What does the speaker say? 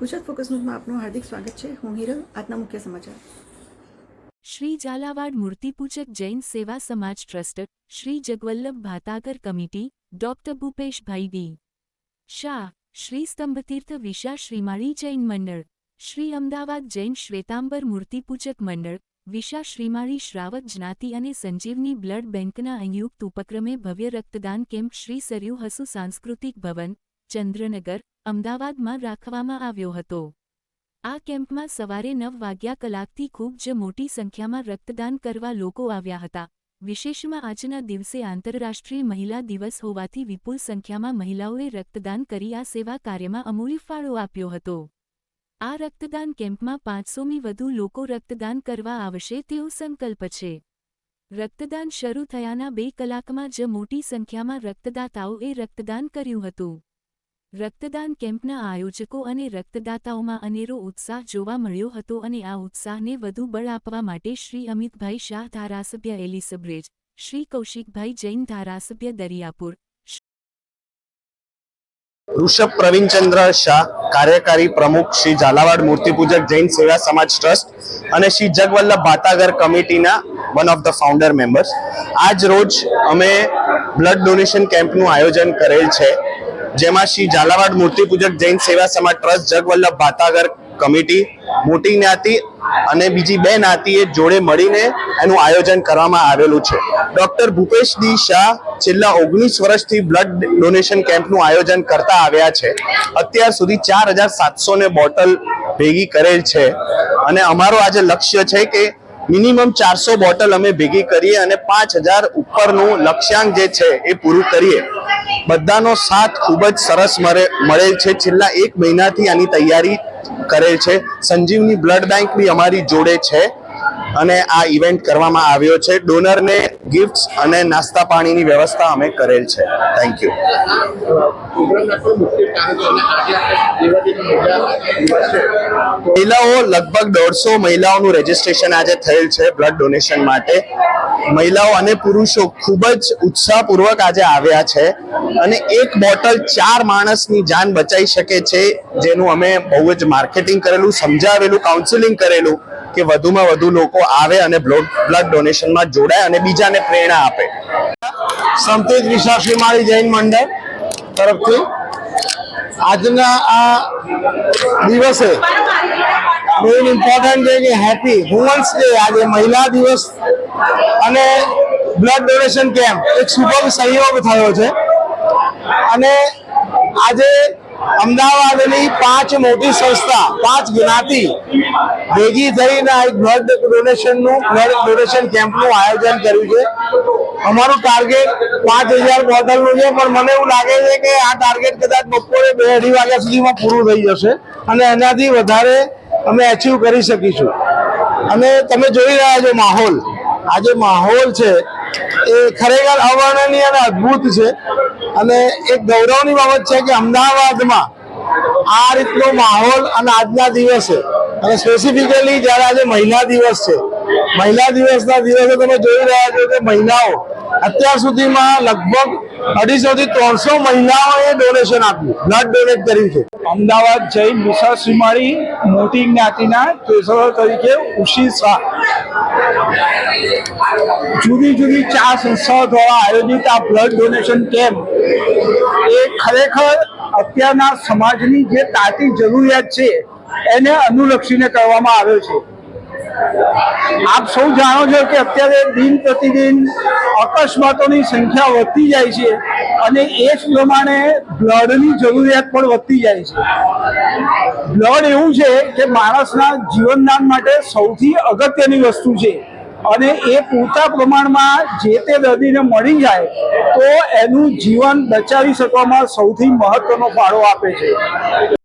Gujarat focus ન્યૂઝમાં આપનું હાર્દિક સ્વાગત છે। હું હિરલ। આજના મુખ્ય સમાચાર। શ્રી ઝાલાવાડ મૂર્તિપૂજક જૈન સેવા સમાજ trust, Shri Jagvallabh Bhatagar committee, doctor Bhupeshbhai D Shah, Shri Stambhtirth Visha Shrimali Jain મંડળ, શ્રી અમદાવાદ જૈન શ્વેતાંબર મૂર્તિપૂજક મંડળ, વિશા શ્રીમાળી શ્રાવક જ્ઞાતિ અને સંજીવની બ્લડ બેંકના સંયુક્ત ઉપક્રમે ભવ્ય રક્તદાન કેમ્પ શ્રી સરયુ હસુ સાંસ્કૃતિક ભવન, ચંદ્રનગર, અમદાવાદમાં રાખવામાં આવ્યો હતો। આ કેમ્પમાં સવારે 9 વાગ્યા કલાકથી ખૂબ જ મોટી સંખ્યામાં રક્તદાન કરવા લોકો આવ્યા હતા। વિશેષમાં આજના દિવસે આંતરરાષ્ટ્રીય મહિલા દિવસ હોવાથી વિપુલ સંખ્યામાં મહિલાઓએ રક્તદાન કરી આ સેવા કાર્યમાં અમૂલ્ય ફાળો આપ્યો હતો। આ રક્તદાન કેમ્પમાં 500મી વધુ લોકો રક્તદાન કરવા આવશે તેવો સંકલ્પ છે। રક્તદાન શરૂ થયાના 2 કલાકમાં જ મોટી સંખ્યામાં રક્તદાતાઓએ રક્તદાન કર્યું હતું। રક્તદાન કેમ્પના આયોજકો અને રક્તદાતાઓમાં અનેરો ઉત્સાહ જોવા મળ્યો હતો અને આ ઉત્સાહને વધુ બળ આપવા માટે શ્રી અમિતભાઈ શાહ ધારાસભ્ય એલિસબ્રેજ, શ્રી કૌશિકભાઈ જૈન ધારાસભ્ય દરિયાપુર, ऋषभ प्रवीणचंद्र शाह कार्यकारी प्रमुख श्री झालावाड़ मूर्तिपूजक जैन सेवा समाज ट्रस्ट और Shri Jagvallabh Bhatagar committee one of the founder members आज रोज अमे ब्लड डोनेशन केम्प नु आयोजन करेल छे, जेमा श्री झालावाड़ मूर्तिपूजक जैन सेवा समाज ट्रस्ट जगवल्लभ भातागर कमिटी मोटी ज्ञाति અને બીજી બે જ્ઞાતિએ જોડે મળીને એનું આયોજન કરવામાં આવેલું છે। ડોક્ટર ભૂપેશ ડી શાહ છેલ્લા 19 વર્ષથી બ્લડ ડોનેશન કેમ્પનું આયોજન કરતા આવ્યા છે। અત્યાર સુધી 4700 ને બોટલ ભેગી કરેલ છે અને અમારો આજે લક્ષ્ય છે કે મિનિમમ 400 બોટલ અમે ભેગી કરીએ અને 5000 ઉપરનું લક્ષ્યાંક જે છે એ પૂરું કરીએ। બધાનો સાથ ખૂબ જ સરસ મળેલ છે। છેલ્લા 1 મહિનાથી આની તૈયારી કરેલ છે। સંજીવની બ્લડ બેંક બી અમારી જોડે છે અને આ ઇવેન્ટ કરવામાં આવ્યો છે। ડોનરને ગિફ્ટ્સ અને નાસ્તા પાણીની વ્યવસ્થા અમે કરેલ છે। Thank you. મહિલાઓ લગભગ 150 મહિલાઓનું રજીસ્ટ્રેશન આજે થયેલ છે બ્લડ ડોનેશન માટે। મહિલાઓ અને પુરુષો ખૂબ જ ઉત્સાહપૂર્વક આજે આવ્યા છે અને એક બોટલ 4 માણસની જાન બચાવી શકે છે, જેનું અમે બહુ જ માર્કેટિંગ કરેલું, સમજાવેલું, કાઉન્સેલિંગ કરેલું કે વધુમાં વધુ લોકો આવે અને બ્લડ ડોનેશનમાં જોડાય અને બીજાને પ્રેરણા આપે। સંતેજ વિશા શ્રીમાળી જૈન મંડળ તરફથી આજના આ દિવસે મેઇન ઇમ્પોર્ટન્ટ છે કે હેપી વુમન્સ ડે, આજે મહિલા દિવસ અને બ્લડ ડોનેશન કેમ્પ એક શુભ સંયોગ થયો છે અને આજે અમદાવાદની 5 મોટી સંસ્થા, 5 જ્ઞાતિ ભેગી થઈને એક બ્લડ ડોનેશન કેમ્પનું આયોજન કર્યું છે। અમારું ટાર્ગેટ 5000 બોટલનું છે, પણ મને એવું લાગે છે કે આ ટાર્ગેટ કદાચ બપોરે 2-2:30 વાગ્યા સુધીમાં પૂરું થઈ જશે અને એનાથી વધારે અમે અચીવ કરી શકીશું। અને તમે જોઈ રહ્યા છો માહોલ, આ જે માહોલ છે એ ખરેખર અવર્ણનીય અને અદ્ભુત છે અને એક ગૌરવની બાબત છે કે અમદાવાદમાં આ રીતનો માહોલ અને આજના દિવસે અને સ્પેસિફિકલી જ્યારે આજે મહિલા દિવસ છે, મહિલા દિવસના દિવસે તમે જોઈ રહ્યા છો કે મહિલાઓ અત્યાર સુધીમાં લગભગ 250 થી 300 મહિલાઓએ ડોનેશન આપ્યું, બ્લડ ડોનેટ કર્યું છે। અમદાવાદ જૈન વિશા શ્રીમાળી મોટી જ્ઞાતિના ટ્રેઝરર તરીકે ઉશી શાહ જુદી જુદી 4 સંસ્થાઓ દ્વારા આયોજિત આ બ્લડ ડોનેશન કેમ્પ એ ખરેખર અત્યારના સમાજની જે તાતી જરૂરિયાત છે એને અનુલક્ષીને કરવામાં આવ્યો છે। આપ સૌ જાણો છો કે અત્યારે દિન પ્રતિદિન અકસ્માતોની સંખ્યા વધતી જાય છે અને એ જ પ્રમાણે બ્લડની જરૂરિયાત પણ વધતી જાય છે। બ્લડ એવું છે કે માણસના જીવનદાન માટે સૌથી અગત્યની વસ્તુ છે અને એ પૂરતા પ્રમાણમાં જે તે દર્દીને મળી જાય તો એનું જીવન બચાવી શકવામાં સૌથી મહત્વનો ફાળો આપે છે।